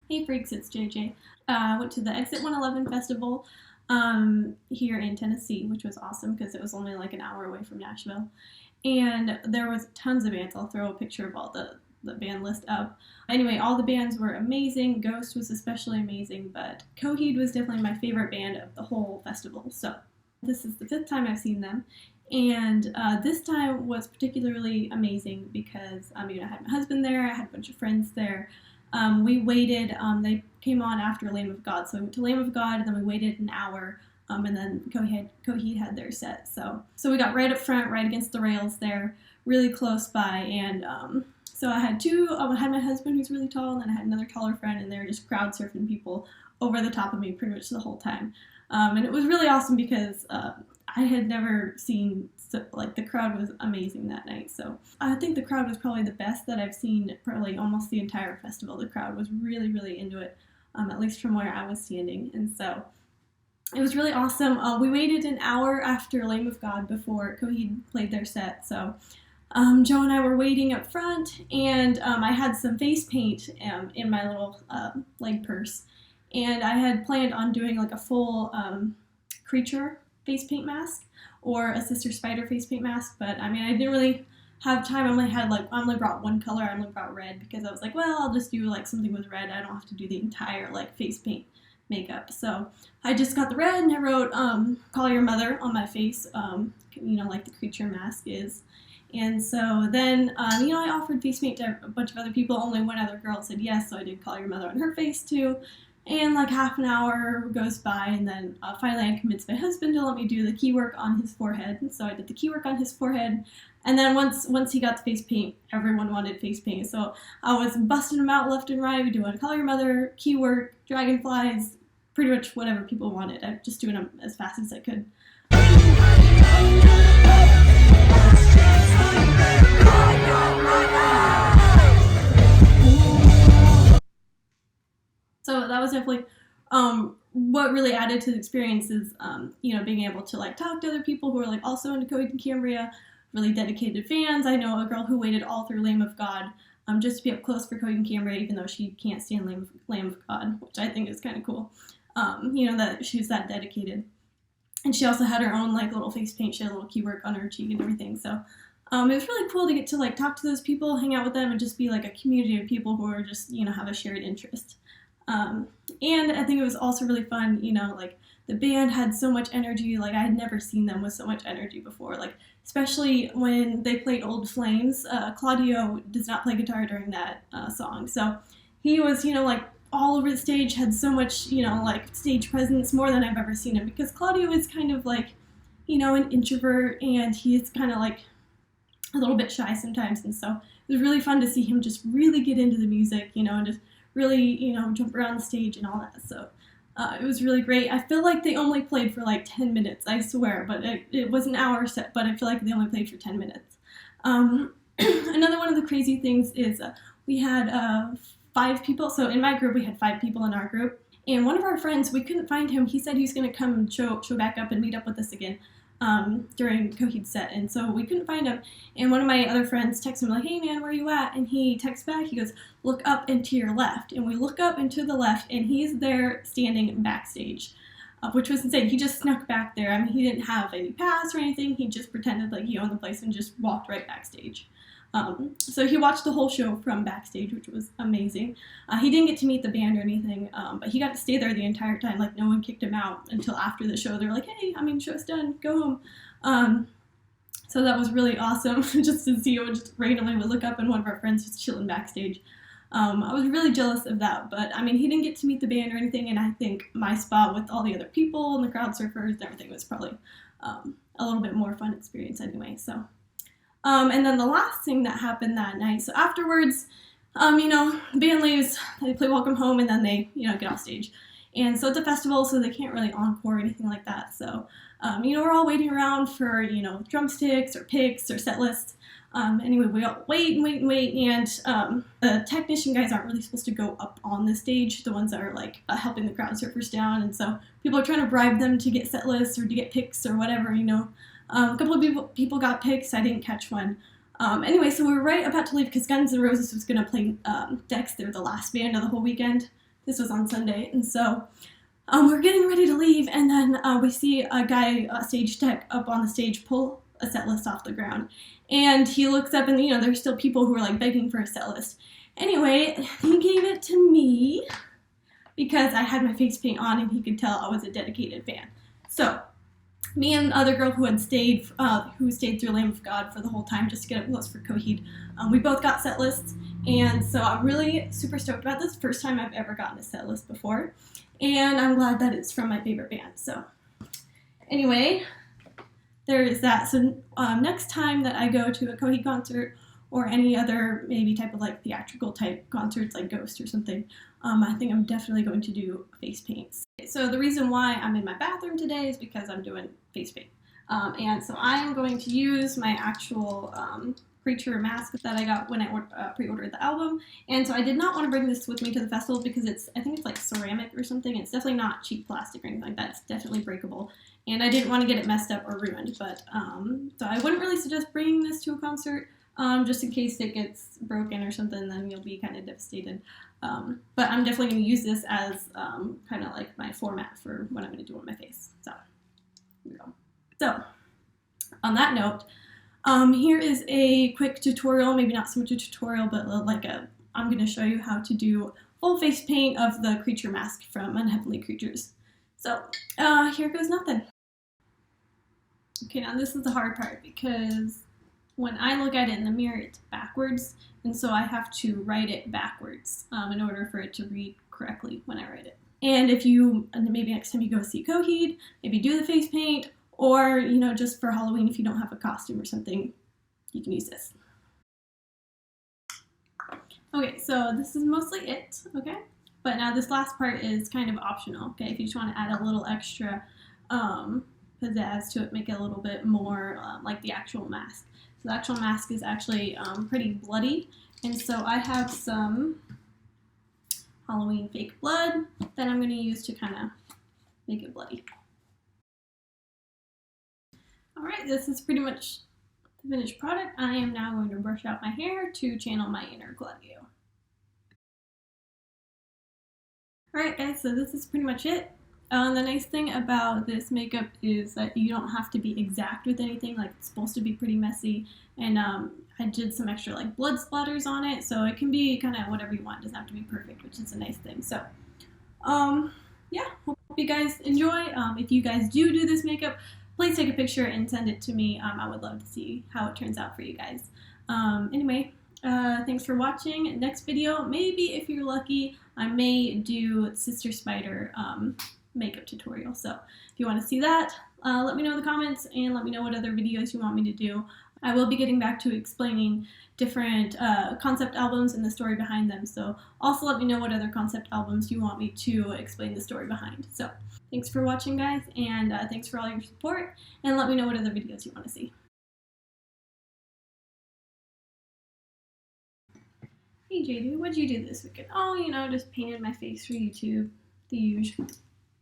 Hey freaks, it's JJ. I went to the Exit 111 festival here in Tennessee, which was awesome because it was only like an hour away from Nashville. And there was tons of bands. I'll throw a picture of all the band list up. Anyway, all the bands were amazing. Ghost was especially amazing, but Coheed was definitely my favorite band of the whole festival. So this is the fifth time I've seen them. And this time was particularly amazing because I had my husband there, I had a bunch of friends there. We waited, they came on after Lamb of God, so we went to Lamb of God, and then we waited an hour, and then Coheed had their set. So we got right up front, right against the rails there, really close by, and so I had my husband who's really tall, and then I had another taller friend, and they were just crowd surfing people over the top of me pretty much the whole time. And it was really awesome because I had never seen, the crowd was amazing that night. So I think the crowd was probably the best that I've seen probably almost the entire festival. The crowd was really, really into it, at least from where I was standing. And so it was really awesome. We waited an hour after Lamb of God before Coheed played their set. So Joe and I were waiting up front, and I had some face paint in my little leg purse. And I had planned on doing like a full creature face paint mask or a Sister Spider face paint mask, but I didn't really have time. I only brought one color. I only brought red because I was like, well, I'll just do like something with red. I don't have to do the entire like face paint makeup. So I just got the red and I wrote "Call Your Mother" on my face, like the creature mask is. And so then, I offered face paint to a bunch of other people. Only one other girl said yes, so I did "Call Your Mother" on her face too. And like half an hour goes by, and then finally I convinced my husband to let me do the key work on his forehead. And so I did the key work on his forehead. And then once he got the face paint, everyone wanted face paint. So I was busting them out left and right, doing "Call Your Mother," key work, dragonflies, pretty much whatever people wanted. I was just doing them as fast as I could. So that was definitely what really added to the experience is, being able to like talk to other people who are like also into Coheed and Cambria, really dedicated fans. I know a girl who waited all through Lamb of God just to be up close for Coheed and Cambria, even though she can't stand Lamb of God, which I think is kind of cool. That she was that dedicated. And she also had her own like little face paint. She had a little key work on her cheek and everything. So it was really cool to get to like talk to those people, hang out with them, and just be like a community of people who are just have a shared interest. And I think it was also really fun, like the band had so much energy, like I had never seen them with so much energy before, like especially when they played Old Flames. Claudio does not play guitar during that song, so he was, like all over the stage, had so much, like stage presence, more than I've ever seen him, because Claudio is kind of like, an introvert, and he's kind of like a little bit shy sometimes, and so it was really fun to see him just really get into the music, and just really, jump around the stage and all that. So it was really great. I feel like they only played for like 10 minutes, I swear, but it was an hour set, but I feel like they only played for 10 minutes. Another one of the crazy things is we had 5 people. So in my group, we had 5 people in our group. And one of our friends, we couldn't find him. He said he was going to come show back up and meet up with us again during Coheed's set, and so we couldn't find him. And one of my other friends texted him like, "Hey man, where are you at?" And he texts back, he goes, "Look up and to your left." And we look up and to the left, and he's there standing backstage, which was insane. He just snuck back there. He didn't have any pass or anything. He just pretended like he owned the place and just walked right backstage. So he watched the whole show from backstage, which was amazing. He didn't get to meet the band or anything, but he got to stay there the entire time. Like, no one kicked him out until after the show. They were like, "Hey, show's done, go home." So that was really awesome, just to see him just randomly would look up and one of our friends was chilling backstage. I was really jealous of that, but he didn't get to meet the band or anything, and I think my spot with all the other people and the crowd surfers and everything was probably a little bit more fun experience anyway, so. And then the last thing that happened that night, so afterwards, the band leaves, they play Welcome Home, and then they, get off stage. And so it's a festival, so they can't really encore or anything like that. So, we're all waiting around for, drumsticks or picks or set lists. Anyway, we all wait, and the technician guys aren't really supposed to go up on the stage, the ones that are, like, helping the crowd surfers down. And so people are trying to bribe them to get set lists or to get picks or whatever, A couple of people got picks. I didn't catch one. So we were right about to leave because Guns N' Roses was going to play Dexter, the last band of the whole weekend. This was on Sunday, and so we're getting ready to leave, and then we see a guy, stage tech, up on the stage pull a set list off the ground. And he looks up, and there's still people who are like begging for a set list. Anyway, he gave it to me because I had my face paint on, and he could tell I was a dedicated fan. So me and the other girl who stayed through Lamb of God for the whole time just to get up close for Coheed, we both got set lists, and so I'm really super stoked about this. First time I've ever gotten a set list before, and I'm glad that it's from my favorite band. So anyway, there is that. So next time that I go to a Coheed concert or any other maybe type of like theatrical type concerts like Ghost or something, I think I'm definitely going to do face paints. So the reason why I'm in my bathroom today is because I'm doing face paint. And so I am going to use my actual creature mask that I got when I pre-ordered the album. And so I did not want to bring this with me to the festival because I think it's like ceramic or something. It's definitely not cheap plastic or anything like that. It's definitely breakable. And I didn't want to get it messed up or ruined. But so I wouldn't really suggest bringing this to a concert. Just in case it gets broken or something, then you'll be kind of devastated. But I'm definitely going to use this as kind of like my format for what I'm going to do on my face. So, here we go. So, on that note, here is a quick tutorial, maybe not so much a tutorial, but I'm going to show you how to do full face paint of the creature mask from Unheavenly Creatures. So, here goes nothing. Okay, now this is the hard part because when I look at it in the mirror, it's backwards, and so I have to write it backwards in order for it to read correctly when I write it. And maybe next time you go see Coheed, maybe do the face paint, or, just for Halloween, if you don't have a costume or something, you can use this. Okay, so this is mostly it, okay? But now this last part is kind of optional, okay? If you just want to add a little extra pizzazz to it, make it a little bit more like the actual mask. So the actual mask is actually pretty bloody, and so I have some Halloween fake blood that I'm going to use to kind of make it bloody. Alright, this is pretty much the finished product. I am now going to brush out my hair to channel my inner Claudio. Alright guys, so this is pretty much it. The nice thing about this makeup is that you don't have to be exact with anything. Like, it's supposed to be pretty messy, and I did some extra like blood splatters on it, so it can be kind of whatever you want. It doesn't have to be perfect, which is a nice thing. So yeah, hope you guys enjoy. If you guys do this makeup, please take a picture and send it to me. I would love to see how it turns out for you guys. Anyway, thanks for watching. Next video, maybe if you're lucky, I may do Sister Spider makeup tutorial. So if you want to see that, let me know in the comments, and let me know what other videos you want me to do. I will be getting back to explaining different concept albums and the story behind them. So also let me know what other concept albums you want me to explain the story behind. So thanks for watching, guys, and thanks for all your support, and let me know what other videos you want to see. Hey JD, what'd you do this weekend? Oh, just painted my face for YouTube. The usual.